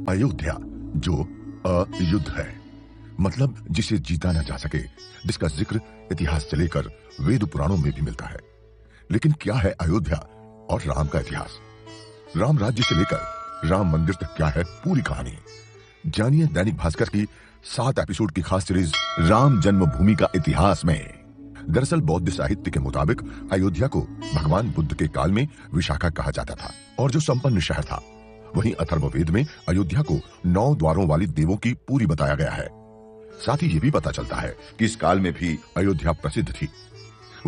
अयोध्या जो अयुद्ध है, मतलब जिसे जीता ना जा सके, जिसका जिक्र इतिहास से लेकर वेद पुराणों में भी मिलता है। लेकिन क्या है अयोध्या और राम का इतिहास? राम राज्य से लेकर राम मंदिर तक क्या है पूरी कहानी? जानिए दैनिक भास्कर की 7 एपिसोड की खास सीरीज राम जन्मभूमि का इतिहास में। दरअसल बौद्ध साहित्य के मुताबिक अयोध्या को भगवान बुद्ध के काल में विशाखा कहा जाता था और जो संपन्न शहर था। वहीं अथर्ववेद में अयोध्या को 9 द्वारों वाली देवों की पूरी बताया गया है। साथ ही ये भी पता चलता है कि इस काल में भी अयोध्या प्रसिद्ध थी।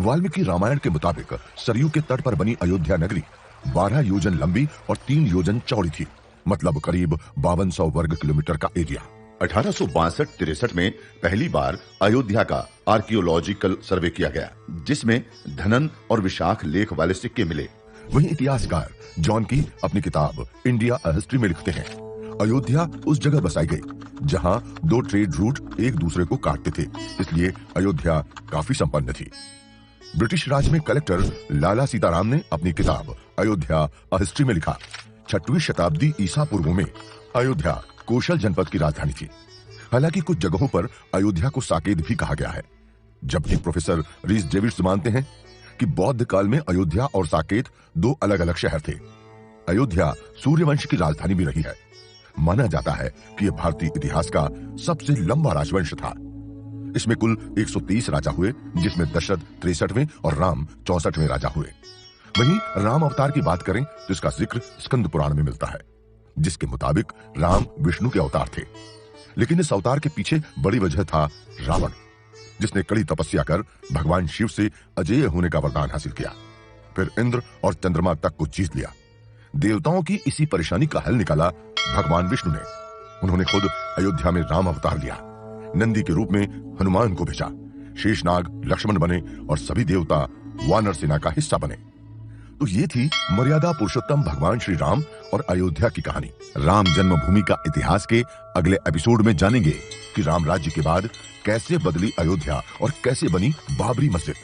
वाल्मीकि रामायण के मुताबिक सरयू के तट पर बनी अयोध्या नगरी 12 योजन लंबी और 3 योजन चौड़ी थी, मतलब करीब 5200 वर्ग किलोमीटर का एरिया। 1862-63 में पहली बार अयोध्या का आर्कियोलॉजिकल सर्वे किया गया, जिसमें धनन और विशाख लेख वाले सिक्के मिले। वहीं इतिहासकार जॉन की अपनी किताब इंडिया अ हिस्ट्री में लिखते हैं, अयोध्या उस जगह बसाई गई जहां 2 ट्रेड रूट एक दूसरे को काटते थे, इसलिए अयोध्या काफी संपन्न थी। ब्रिटिश राज में कलेक्टर लाला सीताराम ने अपनी किताब अयोध्या अ हिस्ट्री में लिखा, 6वीं शताब्दी ईसा पूर्व में अयोध्या कौशल जनपद की राजधानी थी। हालांकि कुछ जगहों पर अयोध्या को साकेत भी कहा गया है, जबकि प्रोफेसर रीस डेविड्स मानते हैं कि बौद्ध काल में अयोध्या और साकेत 2 अलग अलग शहर थे। अयोध्या सूर्यवंश की राजधानी भी रही है। माना जाता है कि यह भारतीय इतिहास का सबसे लंबा राजवंश था। इसमें कुल 130 राजा हुए, जिसमें दशरथ 63वें और राम 64वें राजा हुए। वहीं राम अवतार की बात करें तो इसका जिक्र स्कंद पुराण में मिलता है, जिसके मुताबिक राम विष्णु के अवतार थे। लेकिन इस अवतार के पीछे बड़ी वजह था रावण, जिसने कड़ी तपस्या कर भगवान शिव से अजेय होने का वरदान हासिल किया, फिर इंद्र और चंद्रमा तक को जीत लिया। देवताओं की इसी परेशानी का हल निकाला भगवान विष्णु ने। उन्होंने खुद अयोध्या में राम अवतार लिया, नंदी के रूप में हनुमान को भेजा, शेषनाग लक्ष्मण बने और सभी देवता वानर सेना का हिस्सा बने। तो ये थी मर्यादा पुरुषोत्तम भगवान श्री राम और अयोध्या की कहानी। राम जन्मभूमि का इतिहास के अगले एपिसोड में जानेंगे कि राम राज्य के बाद कैसे बदली अयोध्या और कैसे बनी बाबरी मस्जिद।